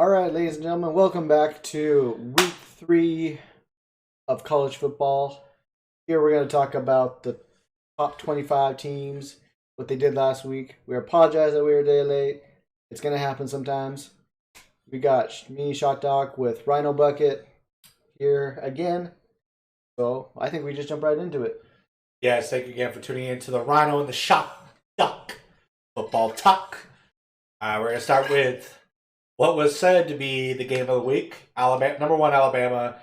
All right, ladies and gentlemen, welcome back to week 3 of college football. Here we're going to talk about the top 25 teams, what they did last week. We apologize that we were a day late. It's going to happen sometimes. We got me, Shot Doc, with Rhino Bucket here again. So I think we just jump right into it. Yes, thank you again for tuning in to the Rhino and the Shot Doc Football Talk. We're going to start with what was said to be the game of the week. Alabama, number one Alabama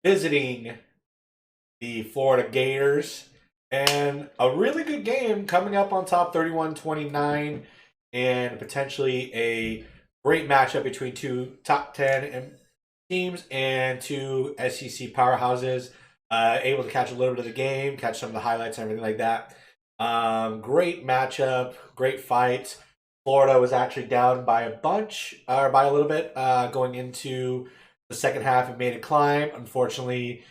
visiting the Florida Gators. And a really good game coming up on top, 31-29, and potentially a great matchup between two top 10 teams and two SEC powerhouses. Able to catch a little bit of the game, catch some of the highlights and everything like that. Great matchup, great fight. Florida was actually down by a bunch, or by a little bit, going into the second half and made a climb. Unfortunately,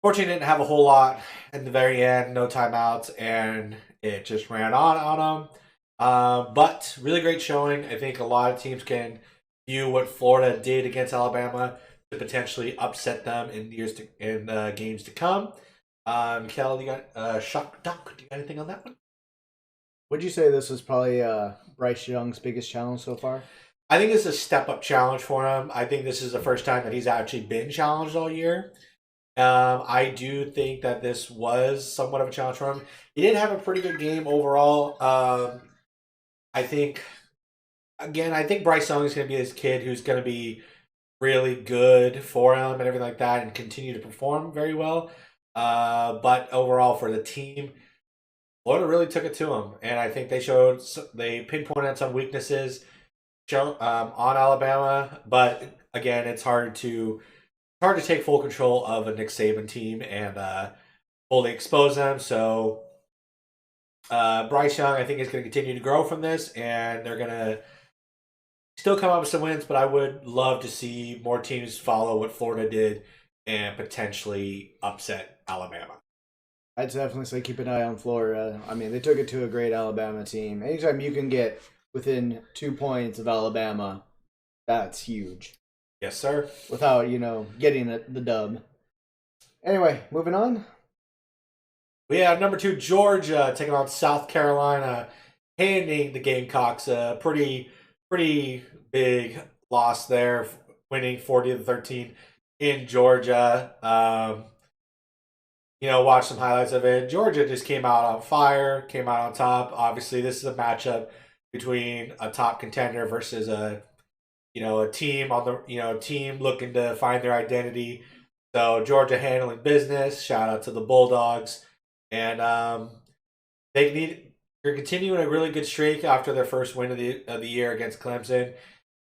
didn't have a whole lot in the very end, no timeouts, and it just ran on them. But really great showing. I think a lot of teams can view what Florida did against Alabama to potentially upset them in games to come. Kel, you got Shock Doc? Do you got anything on that one? Would you say this was probably Bryce Young's biggest challenge so far? I think it's a step-up challenge for him. I think this is the first time that he's actually been challenged all year. I do think that this was somewhat of a challenge for him. He did have a pretty good game overall. I think Bryce Young is going to be this kid who's going to be really good for him and everything like that and continue to perform very well. But overall for the team, Florida really took it to him, and I think they pinpointed some weaknesses on Alabama. But again, it's hard to take full control of a Nick Saban team and fully expose them. So Bryce Young, I think, is going to continue to grow from this, and they're going to still come up with some wins. But I would love to see more teams follow what Florida did and potentially upset Alabama. I'd definitely say keep an eye on Florida. I mean, they took it to a great Alabama team. Anytime you can get within 2 points of Alabama, that's huge. Yes, sir. Without, getting the dub. Anyway, moving on. We have number 2 Georgia taking on South Carolina, handing the Gamecocks a pretty big loss there, winning 40-13 in Georgia. Watch some highlights of it. Georgia just came out on fire, came out on top. Obviously, this is a matchup between a top contender versus a team team looking to find their identity. So Georgia handling business. Shout out to the Bulldogs, and they're continuing a really good streak after their first win of the year against Clemson.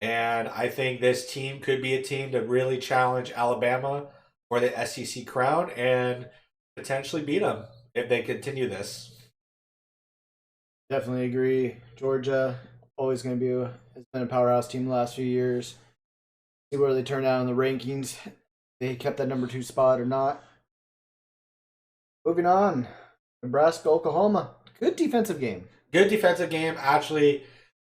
And I think this team could be a team to really challenge Alabama for the SEC crown and potentially beat them if they continue this. Definitely agree. Georgia always going to has been a powerhouse team the last few years. See where they turn out in the rankings. They kept that number 2 spot or not. Moving on, Nebraska, Oklahoma. Good defensive game. Good defensive game. Actually,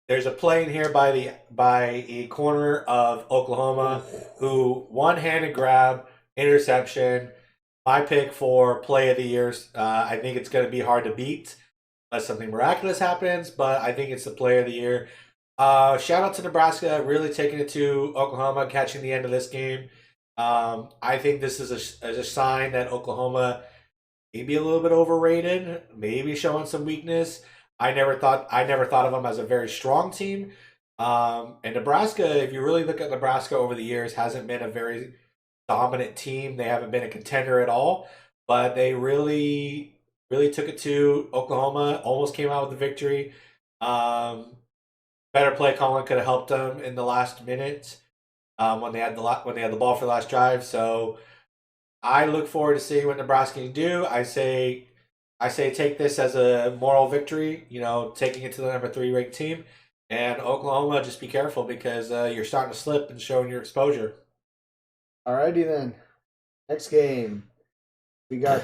there's a play in here by a corner of Oklahoma who one-handed grab, interception. My pick for play of the year. I think it's going to be hard to beat unless something miraculous happens, but I think it's the play of the year. Shout out to Nebraska, really taking it to Oklahoma, catching the end of this game. I think this is a sign that Oklahoma may be a little bit overrated, maybe showing some weakness. I never thought of them as a very strong team. And Nebraska, if you really look at Nebraska over the years, hasn't been a very dominant team. They haven't been a contender at all, but they really took it to Oklahoma, almost came out with the victory. Better play calling could have helped them in the last minute when they had the ball for the last drive. So I look forward to seeing what Nebraska can do. I say take this as a moral victory, taking it to the number 3 ranked team. And Oklahoma, just be careful because you're starting to slip and showing your exposure. Alrighty then. Next game. We got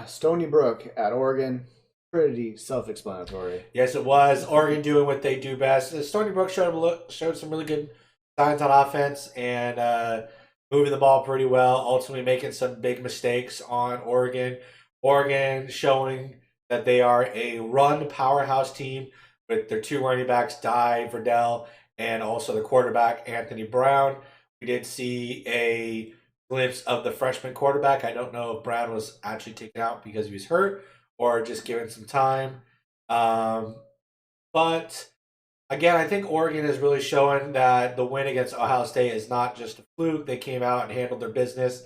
Stony Brook at Oregon. Pretty self-explanatory. Yes, it was. Oregon doing what they do best. Stony Brook showed some really good signs on offense and moving the ball pretty well, ultimately making some big mistakes on Oregon. Oregon showing that they are a run powerhouse team with their two running backs, Verdell, and also the quarterback, Anthony Brown. We did see a glimpse of the freshman quarterback. I don't know if Brown was actually taken out because he was hurt or just given some time. But again, I think Oregon is really showing that the win against Ohio State is not just a fluke. They came out and handled their business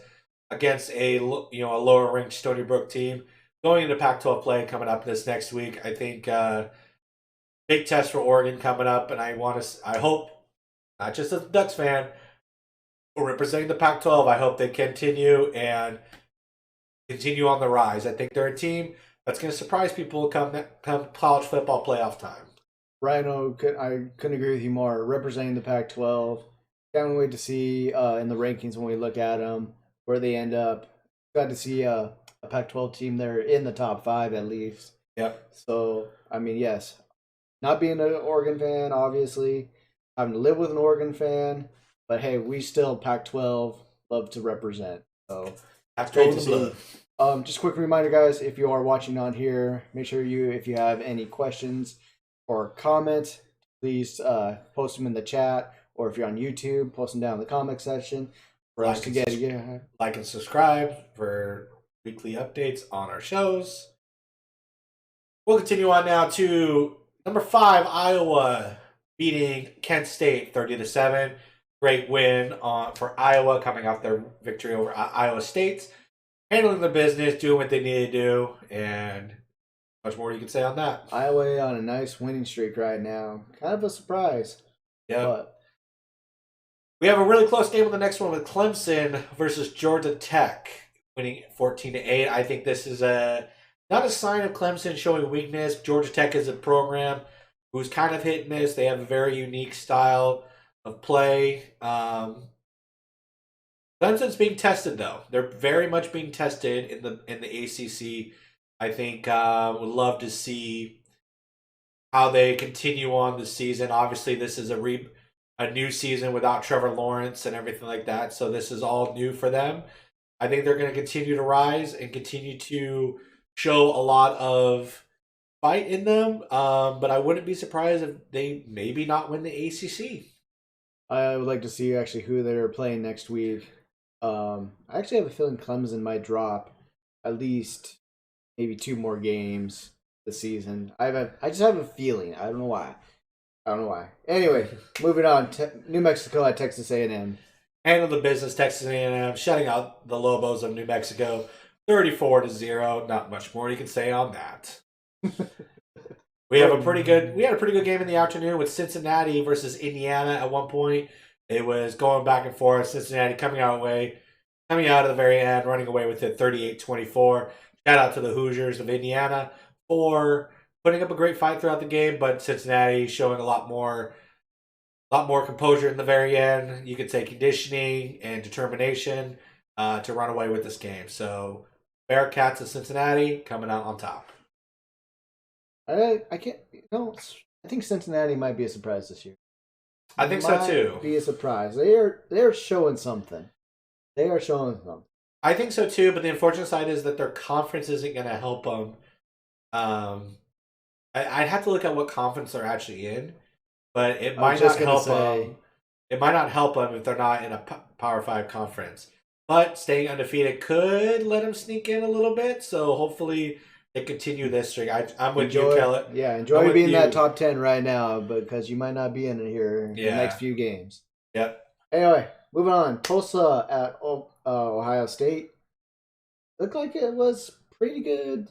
against a lower ranked Stony Brook team. Going into Pac-12 play coming up this next week, I think big test for Oregon coming up, and I hope not just as a Ducks fan, but representing the Pac-12. I hope they continue on the rise. I think they're a team that's going to surprise people come college football playoff time. Rhino, I couldn't agree with you more. Representing the Pac-12, can't wait to see in the rankings when we look at them where they end up. Glad to see a Pac-12 team there in the top 5 at least. Yep. So I mean, yes, not being an Oregon fan, obviously, having to live with an Oregon fan, but hey, we still Pac-12 love to represent. So that's great to see. Just a quick reminder, guys, if you are watching on here, make sure if you have any questions or comments, please post them in the chat, or if you're on YouTube, post them down in the comment section for us to get. Like and subscribe for weekly updates on our shows. We'll continue on now to number 5, Iowa beating Kent State 30-7. Great win for Iowa, coming off their victory over Iowa State. Handling the business, doing what they need to do, and much more you can say on that. Iowa on a nice winning streak right now. Kind of a surprise. Yeah. But we have a really close game on the next one with Clemson versus Georgia Tech, winning 14-8. I think this is not a sign of Clemson showing weakness. Georgia Tech is a program who's kind of hit and miss. They have a very unique style of play. Clemson's being tested, though. They're very much being tested in the ACC. I think would love to see how they continue on the season. Obviously, this is a new season without Trevor Lawrence and everything like that, so this is all new for them. I think they're going to continue to rise and continue to show a lot of fight in them, but I wouldn't be surprised if they maybe not win the ACC. I would like to see actually who they're playing next week. I actually have a feeling Clemson might drop at least maybe 2 more games this season. I just have a feeling. I don't know why. Anyway, moving on. New Mexico at Texas A&M. Handle the business, Texas A&M, shutting out the Lobos of New Mexico, 34-0. Not much more you can say on that. We had a pretty good game in the afternoon with Cincinnati versus Indiana. At one point, it was going back and forth. Cincinnati coming out of the very end, running away with it, 38-24. Shout out to the Hoosiers of Indiana for putting up a great fight throughout the game, but Cincinnati showing a lot more composure in the very end. You could say conditioning and determination to run away with this game. So Bearcats of Cincinnati coming out on top. I think Cincinnati might be a surprise this year. I think so too. Be a surprise. They're showing something. They are showing something. I think so too, but the unfortunate side is that their conference isn't going to help them. I'd have to look at what conference they're actually in, but it might not help them. It might not help them if they're not in a Power 5 conference. But staying undefeated could let them sneak in a little bit, so hopefully they continue this streak. I'm with you, Kelly. Yeah, enjoy being in that top 10 right now, because you might not be in it here in the next few games. Yep. Anyway, moving on. Tulsa at Ohio State. Looked like it was pretty good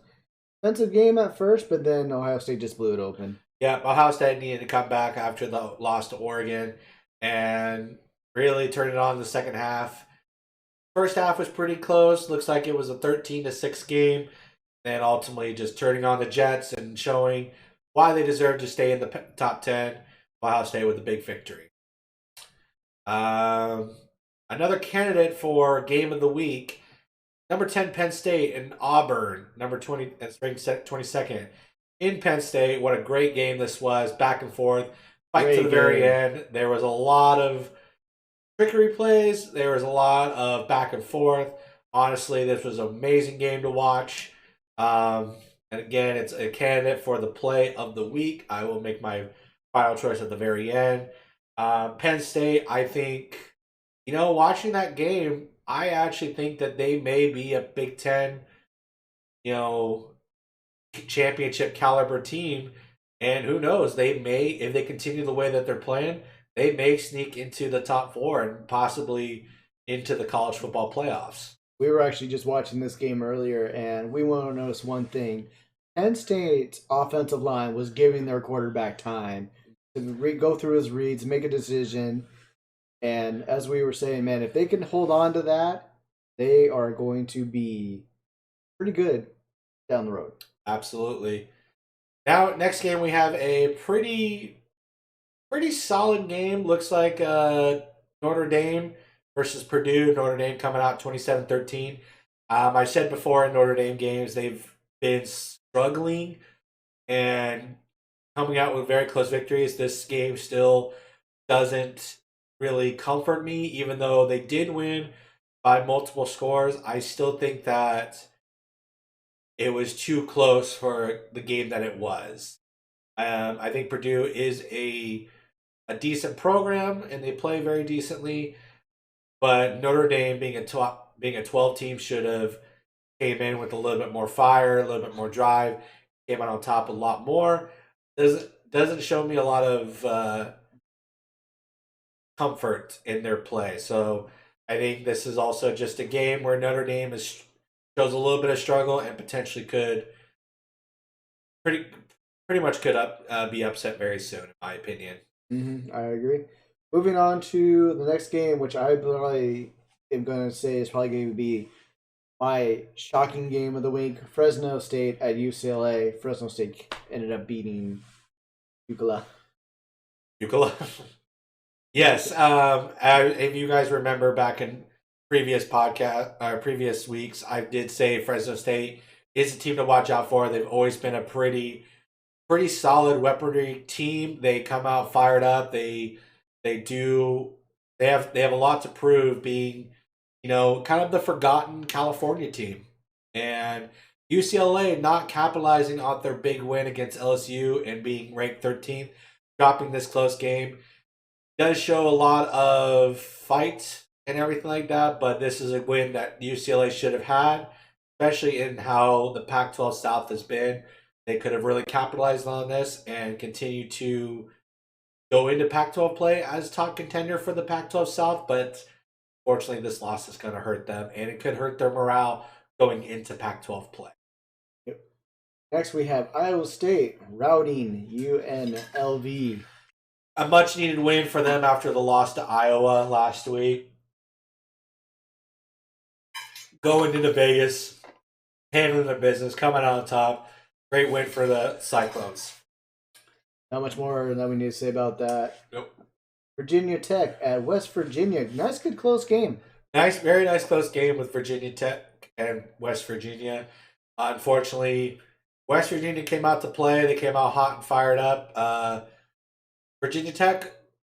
defensive game at first, but then Ohio State just blew it open. Yeah, Ohio State needed to come back after the loss to Oregon and really turn it on in the second half. First half was pretty close. Looks like it was a 13-6 game. And ultimately just turning on the Jets and showing why they deserve to stay in the top 10. Ohio State with a big victory. Another candidate for Game of the Week, number 10 Penn State and Auburn, number 20, that's ranked 22nd in Penn State. What a great game this was, back and forth, fight to the very end. There was a lot of trickery plays. There was a lot of back and forth. Honestly, this was an amazing game to watch. And again, it's a candidate for the play of the week. I will make my final choice at the very end. Penn State, I think, watching that game, I actually think that they may be a Big Ten, you know, championship caliber team. And who knows, they may, if they continue the way that they're playing, they may sneak into the top four and possibly into the college football playoffs. We were actually just watching this game earlier, and we want to notice one thing. Penn State's offensive line was giving their quarterback time to go through his reads, make a decision. And as we were saying, man, if they can hold on to that, they are going to be pretty good down the road. Absolutely. Now, next game, we have a pretty solid game. Looks like Notre Dame versus Purdue. Notre Dame coming out 27-13. I said before in Notre Dame games, they've been struggling and coming out with very close victories. This game still doesn't really comfort me, even though they did win by multiple scores. I still think that it was too close for the game that it was. I think Purdue is a decent program and they play very decently, but Notre Dame being a 12 team should have came in with a little bit more fire, a little bit more drive, came out on top a lot more. Doesn't show me a lot of comfort in their play. So I think this is also just a game where Notre Dame shows a little bit of struggle and potentially could pretty much could be upset very soon, in my opinion. I agree. Moving on to the next game, which I probably am going to say is probably going to be my shocking game of the week. Fresno State at UCLA. Fresno State ended up beating UCLA. UCLA? Yes. If you guys remember back in previous weeks, I did say Fresno State is a team to watch out for. They've always been a pretty solid weaponry team. They come out fired up. They have a lot to prove, being kind of the forgotten California team. And UCLA not capitalizing on their big win against LSU and being ranked 13th, dropping this close game, does show a lot of fight and everything like that, but this is a win that UCLA should have had, especially in how the Pac-12 South has been. They could have really capitalized on this and continue to go into Pac-12 play as top contender for the Pac-12 South, but fortunately this loss is going to hurt them, and it could hurt their morale going into Pac-12 play. Yep. Next we have Iowa State routing UNLV. A much-needed win for them after the loss to Iowa last week. Going into Vegas, handling their business, coming out on top. Great win for the Cyclones. Not much more that we need to say about that. Nope. Virginia Tech at West Virginia. Nice, good, close game. Very nice close game with Virginia Tech and West Virginia. Unfortunately, West Virginia came out to play. They came out hot and fired up. Virginia Tech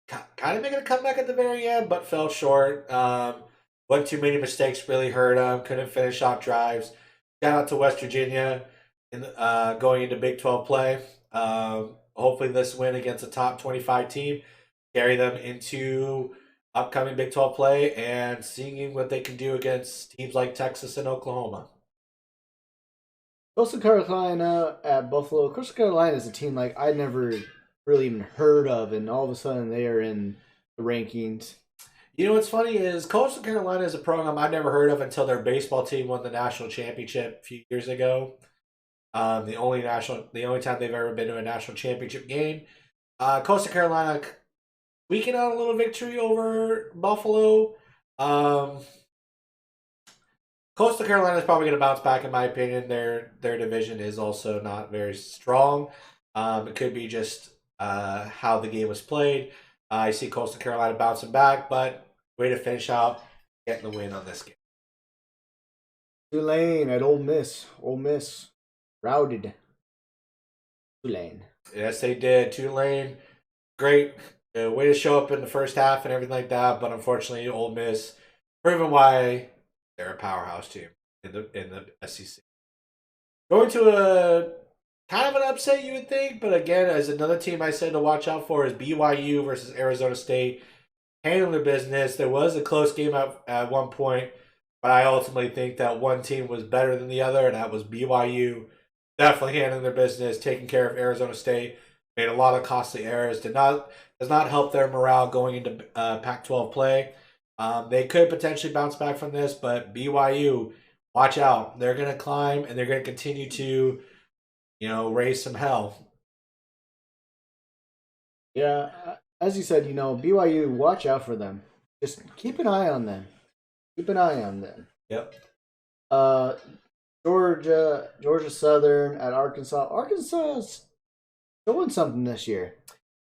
kind of making a comeback at the very end, but fell short. One too many mistakes really hurt them. Couldn't finish off drives. Shout out to West Virginia going into Big 12 play. Hopefully this win against a top 25 team carry them into upcoming Big 12 play and seeing what they can do against teams like Texas and Oklahoma. Coastal Carolina at Buffalo. Coastal Carolina is a team like I never really even heard of, and all of a sudden they are in the rankings. You know what's funny is Coastal Carolina is a program I never heard of until their baseball team won the national championship a few years ago. The only time they've ever been to a national championship game. Coastal Carolina squeaking out a little victory over Buffalo. Coastal Carolina is probably going to bounce back, in my opinion. Their division is also not very strong. It could be just how the game was played. I see Coastal Carolina bouncing back, but way to finish out getting the win on this game. Tulane at Ole Miss. Ole Miss routed Tulane. Yes, they did. Tulane, great way to show up in the first half and everything like that. But unfortunately, Ole Miss proving why they're a powerhouse team in the SEC. Going to a kind of an upset, you would think, but again, as another team I said to watch out for is BYU versus Arizona State. Handling their business. There was a close game at one point, but I ultimately think that one team was better than the other, and that was BYU. Definitely handling their business, taking care of Arizona State. Made a lot of costly errors. Does not help their morale going into Pac-12 play. They could potentially bounce back from this, but BYU, watch out. They're going to climb, and they're going to continue to, raise some hell. Yeah, as you said, BYU, watch out for them. Just keep an eye on them. Keep an eye on them. Yep. Georgia Southern at Arkansas. Arkansas's doing something this year.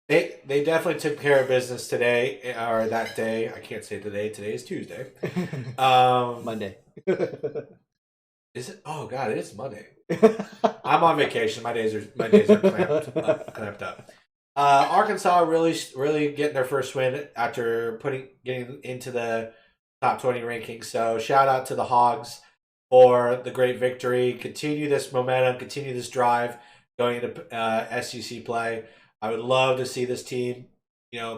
They definitely took care of business today, or that day. I can't say today. Today is Tuesday. Monday. Is it? Oh God, it is Monday. I'm on vacation. My days are clamped up. Arkansas really getting their first win after getting into the top 20 rankings. So shout out to the Hogs for the great victory. Continue this momentum. Continue this drive going into SEC play. I would love to see this team,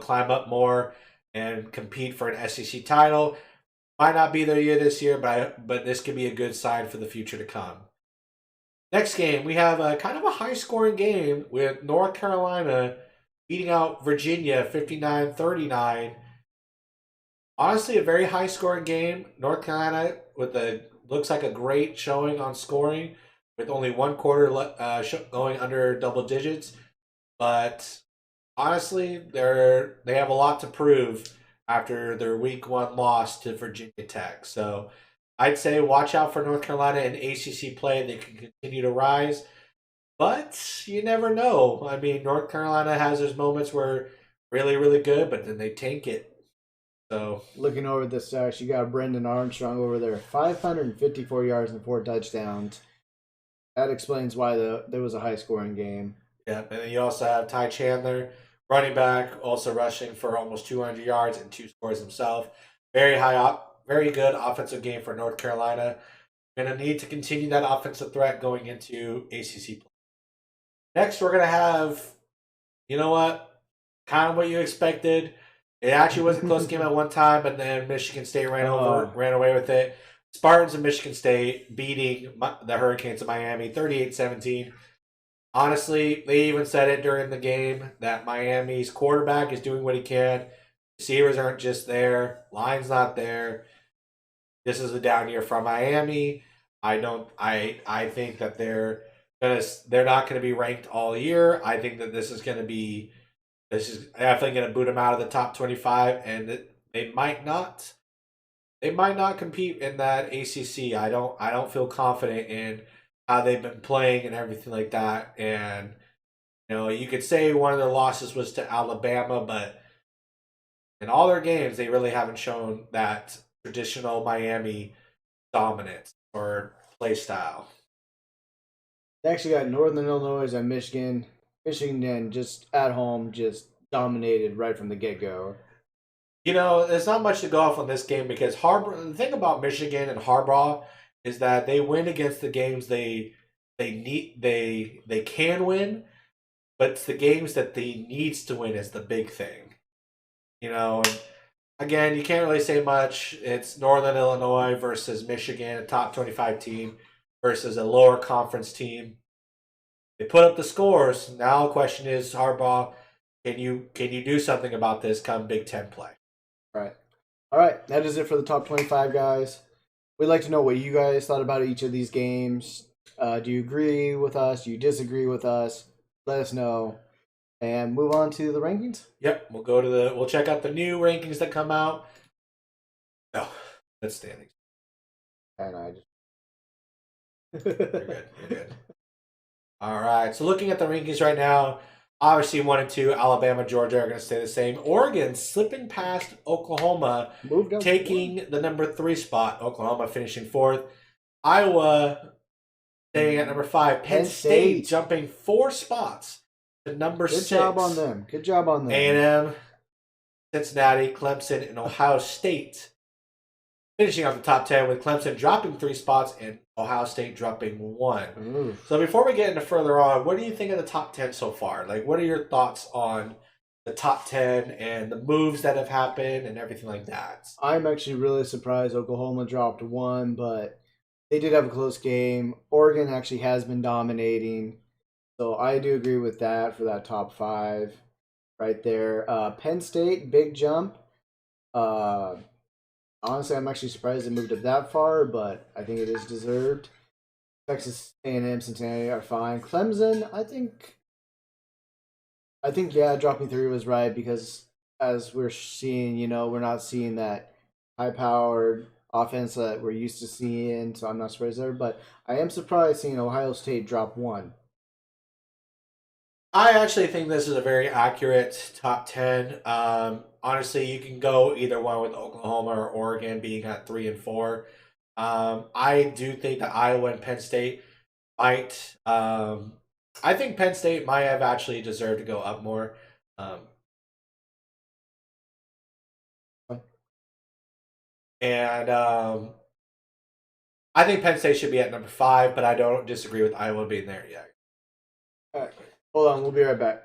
climb up more and compete for an SEC title. Might not be their year this year, but this could be a good sign for the future to come. Next game, we have a kind of a high-scoring game with North Carolina beating out Virginia 59-39. Honestly, a very high-scoring game. North Carolina looks like a great showing on scoring with only one quarter going under double digits. But honestly, they have a lot to prove after their week 1 loss to Virginia Tech. So I'd say watch out for North Carolina in ACC play. They can continue to rise. But you never know. I mean, North Carolina has those moments where really, really good, but then they tank it. So looking over the stats, you got Brendan Armstrong over there, 554 yards and 4 touchdowns. That explains why there was a high-scoring game. Yeah, and then you also have Ty Chandler, running back, also rushing for almost 200 yards and 2 scores himself. Very good offensive game for North Carolina. Going to need to continue that offensive threat going into ACC play. Next, we're going to have, kind of what you expected. It actually was a close game at one time, but then Michigan State ran away with it. Spartans and Michigan State beating the Hurricanes of Miami 38-17. Honestly, they even said it during the game that Miami's quarterback is doing what he can. Receivers aren't just there. Line's not there. This is a down year from Miami. I think that they're not going to be ranked all year. I think that this is definitely going to boot them out of the top 25, and they might not compete in that ACC. I don't feel confident in how they've been playing and everything like that. And, you could say one of their losses was to Alabama, but in all their games, they really haven't shown that traditional Miami dominance or play style. They actually got Northern Illinois and Michigan. Michigan just at home just dominated right from the get-go. There's not much to go off on this game because the thing about Michigan and Harbaugh is that they win against the games they can win, but it's the games that they needs to win is the big thing. And again, you can't really say much. It's Northern Illinois versus Michigan, a top 25 team, versus a lower conference team. They put up the scores. Now the question is, Harbaugh, can you do something about this come Big Ten play? Right. All right, that is it for the top 25, guys. We'd like to know what you guys thought about each of these games. Do you agree with us? Do you disagree with us? Let us know. And move on to the rankings? Yep, we'll check out the new rankings that come out. No, that's standings. You're good. All right, so looking at the rankings right now, obviously 1 and 2, Alabama, Georgia are going to stay the same. Oregon slipping past Oklahoma, taking the number 3 spot. Oklahoma finishing 4th. Iowa staying at number 5. Penn State jumping 4 spots to number 6. Good job on them. A&M Cincinnati, Clemson, and Ohio State finishing off the top 10 with Clemson dropping 3 spots and Ohio State dropping 1. Ooh. So before we get into further on, what do you think of the top 10 so far? Like, what are your thoughts on the top 10 and the moves that have happened and everything like that? I'm actually really surprised Oklahoma dropped one, but they did have a close game. Oregon actually has been dominating, so I do agree with that for that top five right there. Penn State, big jump. Uh, Honestly, I'm actually surprised they moved up that far, but I think it is deserved. Texas A&M, Cincinnati are fine. Clemson, I think yeah, dropping three was right because as we're seeing, we're not seeing that high-powered offense that we're used to seeing, so I'm not surprised there. But I am surprised seeing Ohio State drop one. I actually think this is a very accurate top 10. Honestly, you can go either one with Oklahoma or Oregon being at 3 and 4. I do think that Iowa and Penn State might. I think Penn State might have actually deserved to go up more. Um, and I think Penn State should be at number 5, but I don't disagree with Iowa being there yet. All right, hold on, we'll be right back.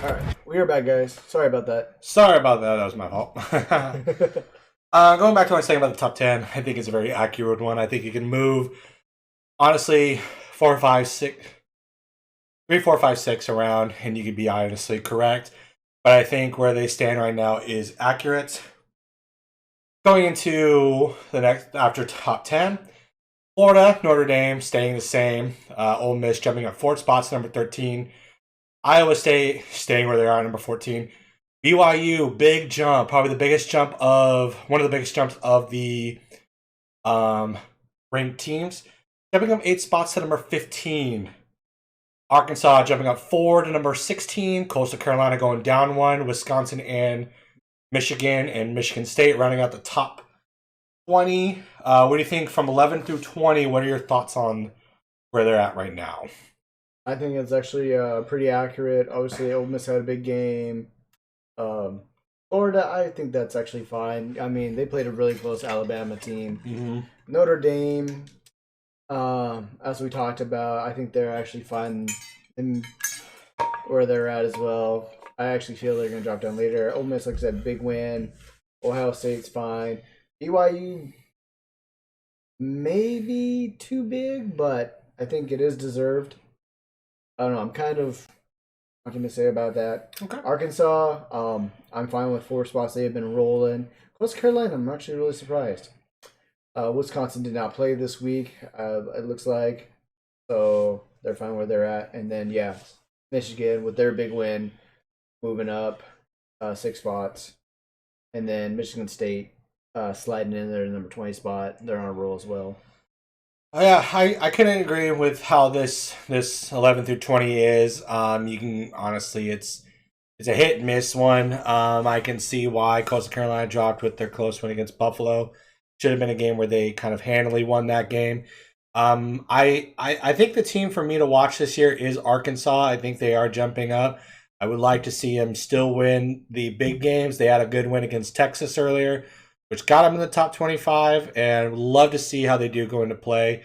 All right, we are back, guys. Sorry about that. Sorry about that. That was my fault. Going back to what I was saying about the top 10, I think it's a very accurate one. I think you can move, honestly, 4, 5, 6, 3, 4, 5, 6 around, and you could be honestly correct. But I think where they stand right now is accurate. Going into the next, after top 10, Florida, Notre Dame staying the same. Ole Miss jumping up 4 spots, number 13. Iowa State staying where they are, number 14. BYU, big jump, probably one of the biggest jumps of the ranked teams, jumping up 8 spots to number 15. Arkansas jumping up 4 to number 16. Coastal Carolina going down 1. Wisconsin and Michigan State rounding out the top 20. What do you think from 11 through 20? What are your thoughts on where they're at right now? I think it's actually pretty accurate. Obviously, Ole Miss had a big game. Florida, I think that's actually fine. I mean, they played a really close Alabama team. Mm-hmm. Notre Dame, as we talked about, I think they're actually fine in where they're at as well. I actually feel they're going to drop down later. Ole Miss, like I said, big win. Ohio State's fine. BYU, maybe too big, but I think it is deserved. I don't know. I'm kind of nothing to say about that. Okay. Arkansas, I'm fine with 4 spots. They have been rolling. Coastal Carolina, I'm actually really surprised. Wisconsin did not play this week, it looks like. So they're fine where they're at. And then, yeah, Michigan with their big win, moving up 6 spots. And then Michigan State sliding in there, number 20 spot. They're on a roll as well. Yeah, I couldn't agree with how this 11 through 20 is. You can honestly, it's a hit and miss one. I can see why Coastal Carolina dropped with their close win against Buffalo. Should have been a game where they kind of handily won that game. I think the team for me to watch this year is Arkansas. I think they are jumping up. I would like to see them still win the big games. They had a good win against Texas earlier, which got them in the top 25, and would love to see how they do go into play.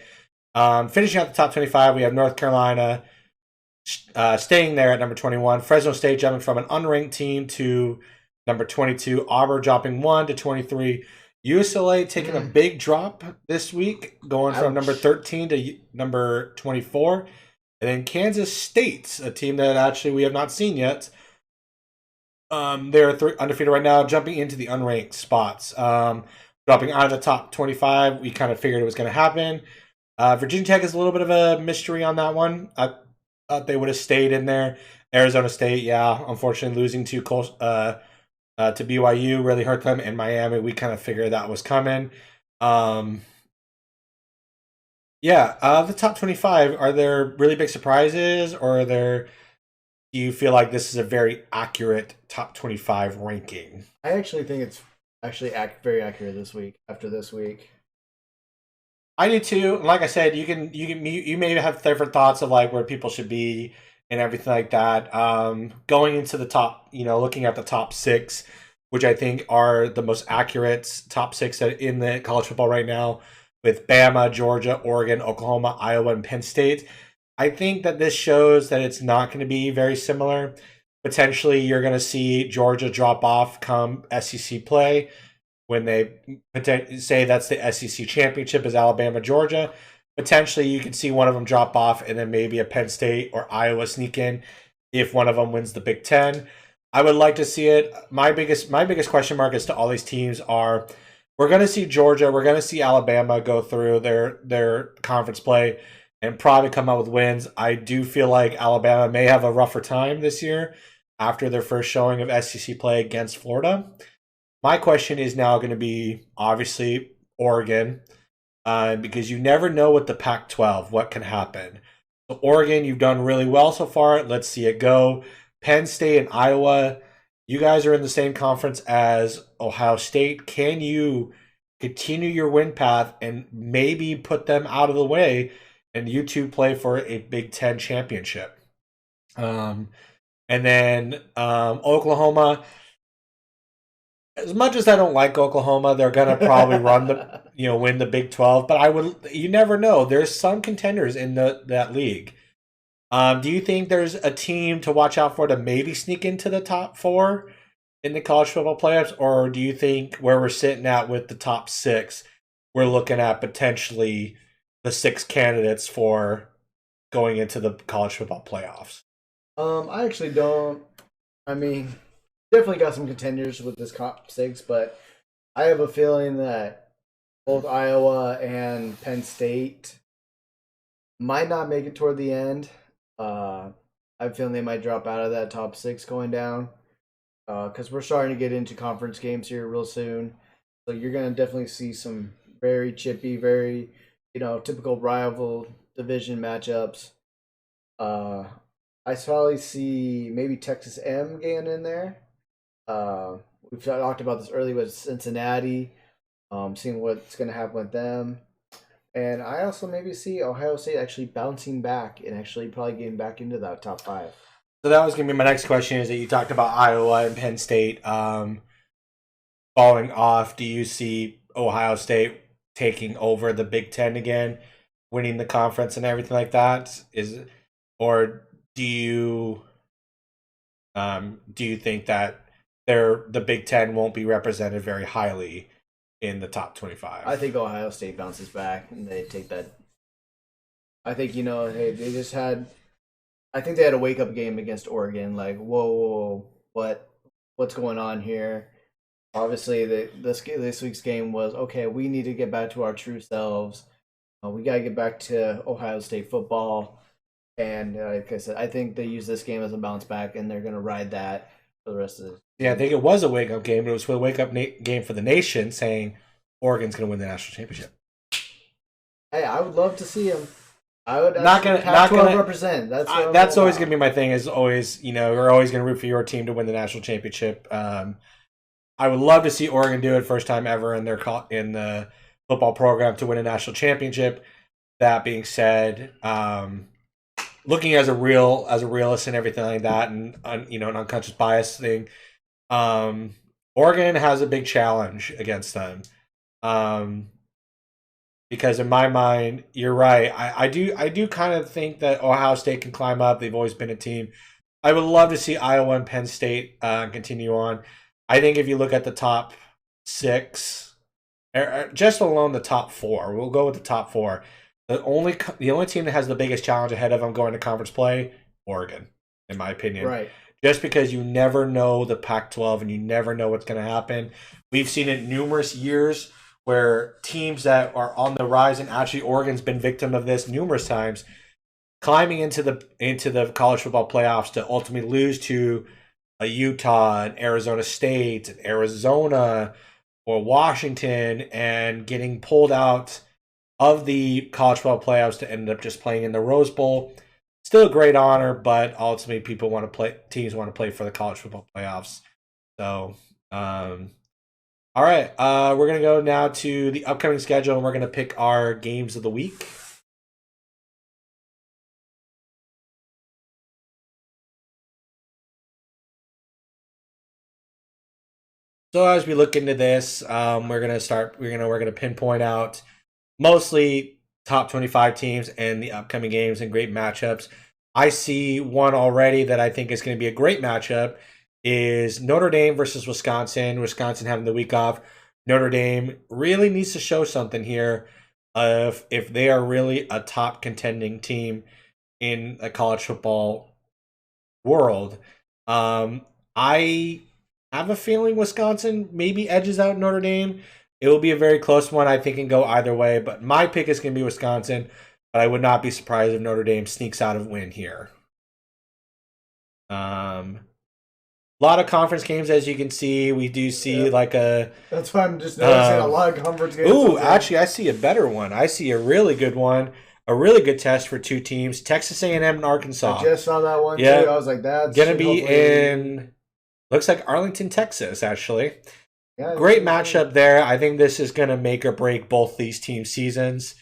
Finishing out the top 25, we have North Carolina staying there at number 21. Fresno State jumping from an unranked team to number 22. Auburn dropping 1 to 23. UCLA taking a big drop this week, going from number 13 to number 24. And then Kansas State, a team that actually we have not seen yet. They're undefeated right now, jumping into the unranked spots. Dropping out of the top 25, we kind of figured it was going to happen. Virginia Tech is a little bit of a mystery on that one. I thought they would have stayed in there. Arizona State, yeah, unfortunately losing to BYU really hurt them. And Miami, we kind of figured that was coming. The top 25, are there really big surprises, or do you feel like this is a very accurate top 25 ranking? I actually think it's actually very accurate this week, after this week. I do too. Like I said, you may have different thoughts of like where people should be and everything like that. Going into the top, looking at the top 6, which I think are the most accurate top 6 in the college football right now, with Bama, Georgia, Oregon, Oklahoma, Iowa, and Penn State. I think that this shows that it's not going to be very similar. Potentially, you're going to see Georgia drop off come SEC play. When they say that's the SEC championship is Alabama, Georgia, potentially you could see one of them drop off, and then maybe a Penn State or Iowa sneak in if one of them wins the Big Ten. I would like to see it. My biggest question mark as to all these teams are, we're going to see Georgia, we're going to see Alabama go through their conference play and probably come out with wins. I do feel like Alabama may have a rougher time this year after their first showing of SEC play against Florida. My question is now going to be, obviously, Oregon, because you never know with the Pac-12 what can happen. So Oregon, you've done really well so far. Let's see it go. Penn State and Iowa, you guys are in the same conference as Ohio State. Can you continue your win path and maybe put them out of the way and you two play for a Big Ten championship? And then Oklahoma, as much as I don't like Oklahoma, they're gonna probably win the Big 12. But you never know. There's some contenders in that league. Do you think there's a team to watch out for to maybe sneak into the top 4 in the college football playoffs, or do you think where we're sitting at with the top 6, we're looking at potentially the 6 candidates for going into the college football playoffs? I actually don't. I mean, definitely got some contenders with this top 6, but I have a feeling that both Iowa and Penn State might not make it toward the end. I have a feeling they might drop out of that top 6 going down because we're starting to get into conference games here real soon. So you're going to definitely see some very chippy, very typical rival division matchups. I probably see maybe Texas M getting in there. We've talked about this earlier with Cincinnati, seeing what's going to happen with them. And I also maybe see Ohio State actually bouncing back and actually probably getting back into that top 5. So that was going to be my next question, is that you talked about Iowa and Penn State falling off. Do you see Ohio State taking over the Big Ten again, winning the conference and everything like that? Or do you think that the Big Ten won't be represented very highly in the top 25? I think Ohio State bounces back and they take that. I think hey, they just had. I think they had a wake up game against Oregon. Like, whoa, what's going on here? Obviously, this week's game was okay. We need to get back to our true selves. We got to get back to Ohio State football. And like I said, I think they use this game as a bounce back, and they're going to ride that for the rest of the. Yeah, I think it was a wake up game, but it was for the wake up game for the nation, saying Oregon's going to win the national championship. Hey, I would love to see him. I would not gonna represent. That's always gonna be my thing. Is always we're always gonna root for your team to win the national championship. I would love to see Oregon do it, first time ever in the football program to win a national championship. That being said, looking as a realist and everything like that, and an unconscious bias thing, Oregon has a big challenge against them. Because in my mind, you're right. I do kind of think that Ohio State can climb up. They've always been a team. I would love to see Iowa and Penn State continue on. I think if you look at the top 6, just alone the top 4, we'll go with the top 4. The only team that has the biggest challenge ahead of them going to conference play, Oregon, in my opinion. Right. Just because you never know the Pac-12 and you never know what's going to happen. We've seen it numerous years where teams that are on the rise, and actually Oregon's been victim of this numerous times, climbing into the college football playoffs to ultimately lose to a Utah, an Arizona State, an Arizona, or Washington, and getting pulled out of the college football playoffs to end up just playing in the Rose Bowl. Still a great honor, but ultimately teams want to play for the college football playoffs. So, all right, we're going to go now to the upcoming schedule, and we're going to pick our games of the week. So as we look into this, we're gonna pinpoint out mostly top 25 teams and the upcoming games and great matchups. I see one already that I think is going to be a great matchup is Notre Dame versus Wisconsin. Wisconsin having the week off. Notre Dame really needs to show something here of if they are really a top contending team in a college football world. I have a feeling Wisconsin maybe edges out Notre Dame. It will be a very close one. I think it can go either way, but my pick is going to be Wisconsin. But I would not be surprised if Notre Dame sneaks out of win here. A lot of conference games, as you can see. We do see That's why I'm just noticing a lot of conference games. Ooh, actually, I see a better one. I see a really good one. A really good test for two teams, Texas A&M and Arkansas. I just saw that one, too. I was like, that's going to be in, looks like Arlington, Texas, actually. Yeah, great matchup there. I think this is going to make or break both these teams' seasons.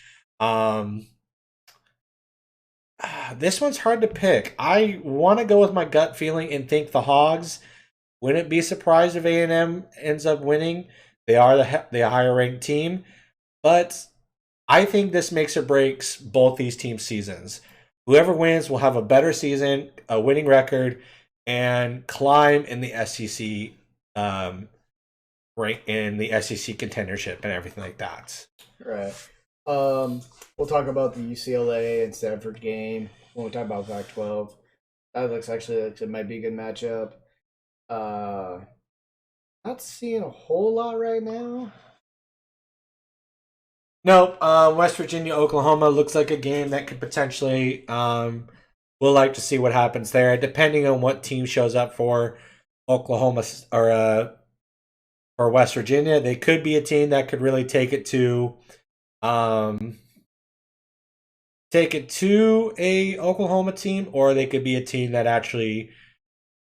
This one's hard to pick. I want to go with my gut feeling and think the Hogs. Wouldn't be surprised if A&M ends up winning. They are the higher ranked team, but I think this makes or breaks both these teams' seasons. Whoever wins will have a better season, a winning record, and climb in the SEC rank in the SEC contendership and everything like that. Right. We'll talk about the UCLA and Stanford game when we talk about Pac-12. That looks actually like it might be a good matchup. Uh, Not seeing a whole lot right now. Nope. West Virginia, Oklahoma looks like a game that could potentially. We'll like to see what happens there, depending on what team shows up for Oklahoma or West Virginia. They could be a team that could really take it to a Oklahoma team, or they could be a team that actually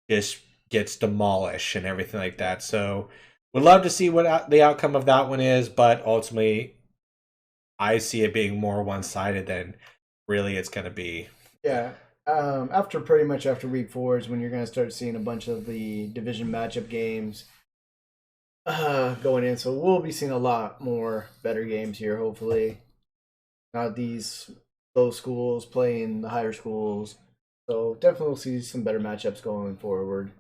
just gets demolished and everything like that. So, would love to see what the outcome of that one is, but ultimately, I see it being more one-sided than really it's going to be. Yeah. After week 4 is when you're going to start seeing a bunch of the division matchup games going in. So we'll be seeing a lot more better games here, hopefully. Not those schools playing the higher schools. So definitely we'll see some better matchups going forward.